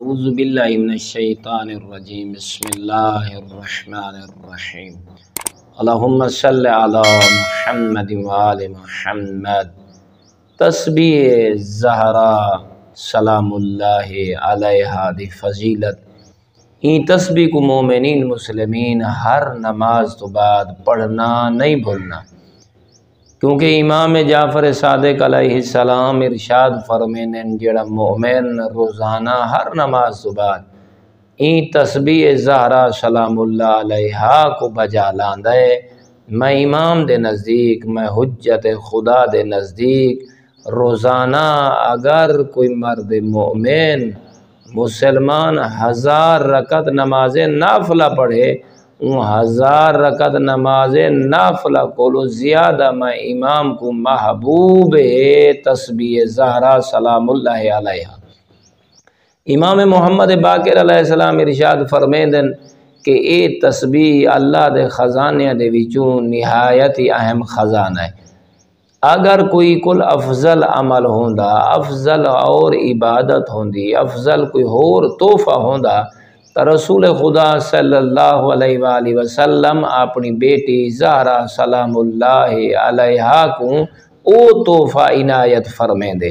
اعوذ باللہ من الشیطان الرجیم بسم اللہ الرحمن الرحیم اللہم صلی علی محمد وآل محمد۔ تسبیح زہرا سلام اللہ علیہا دی فضیلت این تسبیح کو مومنین مسلمین ہر نماز تو بعد پڑھنا نہیں بھولنا، کیونکہ امام جعفر صادق علیہ السلام ارشاد فرمینن جڑا مومن روزانہ ہر نماز تو بعد این تسبیح زہرا سلام اللہ علیہا کو بجا لاندہ ہے، میں امام دے نزدیک، میں حجت خدا دے نزدیک روزانہ اگر کوئی مرد مومن مسلمان 1000 رکعت نماز نافلہ پڑھے، ان 1000 رکعت نماز نافلہ کولو زیادہ میں امام کو محبوب ہے تسبیح زہرا سلام اللہ علیہا۔ امام محمد باقر علیہ السلام ارشاد فرمیندن کہ اے تسبیح اللہ دے خزانے دے وچوں نہایت اہم خزانہ ہے۔ اگر کوئی کل افضل عمل ہوندا، افضل اور عبادت ہوندی، افضل کوئی اور تحفہ ہوندا، تو رسول خدا صلی اللہ علیہ وآلہ وسلم اپنی بیٹی زہرا سلام اللہ علیہا کو او تحفہ عنایت فرمیں دے۔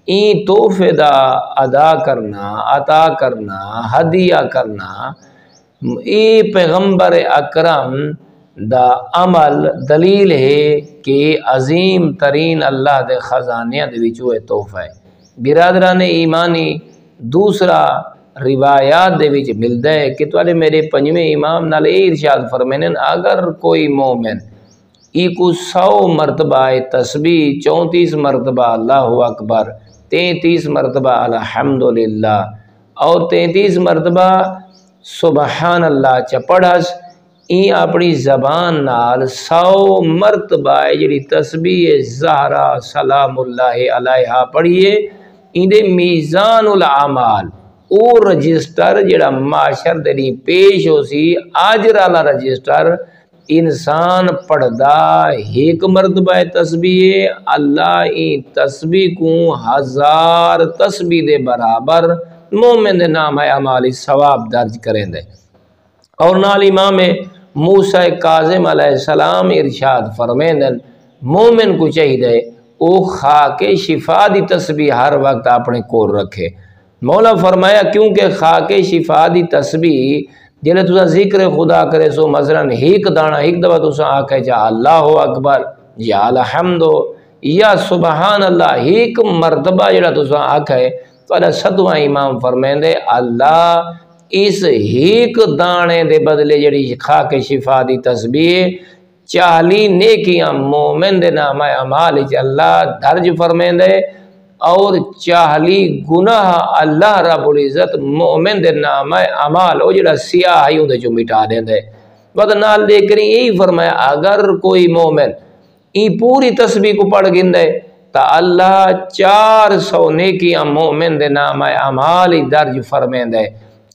این تحفے دا ادا کرنا، عطا کرنا، ہدیہ کرنا، اے پیغمبر اکرم دا عمل دلیل ہے کہ عظیم ترین اللہ دے خزانے دے وچوں اے تحفہ ہے۔ برادران ایمانی دوسرا روایات دے وچ ملدا ہے کہ توالے میرے پنجویں امام نال اے ارشاد فرمینن اگر کوئی مومن ای کو 100 مرتبہ تسبیح، 34 مرتبہ اللہ اکبر، 33 مرتبہ الحمدللہ اور 33 مرتبہ سبحان اللہ چپڑھس، این اپنی زبان نال 100 مرتبہ جڑی تسبیح زہرا سلام اللہ علیہا پڑھیے، این دے میزان الاعمال او رجسٹر جڑا معاشر دے پیش ہو سی آجر والا رجسٹر، انسان پڑھدا ایک مرتبہ تسبیح، اللہ این تسبیح کو 1000 تسبیح دے برابر مومن دے نام اعمال ثواب درج کریں دے۔ اور نال امام موسیٰ کاظم علیہ السلام ارشاد فرمیندن مومن کو چاہیے او خاک شفا دی تسبیح ہر وقت اپنے کول رکھے۔ مولا فرمایا کیونکہ خاک شفا دی تسبیح جلے تسا ذکر خدا کرے سو مثلا ایک دانہ ایک دفعہ تسا آکھے جا اللہ اکبر یا الحمدو یا سبحان اللہ ایک مرتبہ جڑا تسا آکھے تو اللہ 7واں امام فرمیندے اللہ اس ایک دانے دے بدلے جڑی خاک شفا دی تسبیح 40 نیکیاں مومن دے نام اعمال اللہ درج فرمیندے اور 40 گناہ اللہ رب العزت مومن دے نام اعمال او جڑا سیاہ ہی دے جو مٹا دیندے۔ بعد نال دے کری یہی فرمایا اگر کوئی مومن ای پوری تسبیح کو پڑھ گندے تا اللہ 400 نیکیاں مومن دے نام اعمال درج فرمیندے،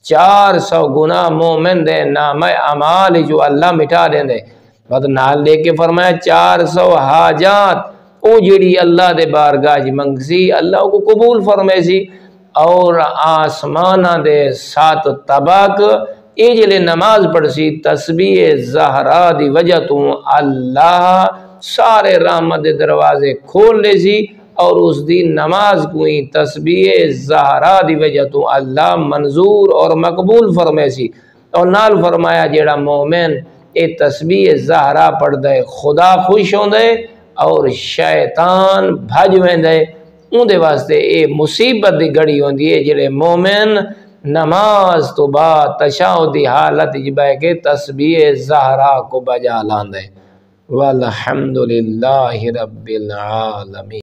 400 گناہ مومن دے نام اعمال جو اللہ مٹا دیندے۔ بعد نال دے کے فرمایا 400 حاجات او جڑی اللہ دے بارگاہ منگسی اللہ کو قبول فرمے سی، اور آسمانہ دے 7 طبق اے جلے نماز پڑھ سی تسبیح زہرا دی وجہ تو اللہ سارے رحمت دے دروازے کھول لے سی، اور اس دی نماز کوئی تسبیح زہرا دی وجہ تو اللہ منظور اور مقبول فرمے سی۔ اور نال فرمایا جیڑا مومن اے تسبیح زہرا پڑھ دے خدا خوش ہوں دے اور شیطان بھج ویندے، ان دے واسطے اے مصیبت دی گھڑی ہوندی ہے جڑے مومن نماز تو بعد تشہدی حالت جبہ کے تسبیح زہرا کو بجا لاندے۔ والحمدللہ رب العالمین۔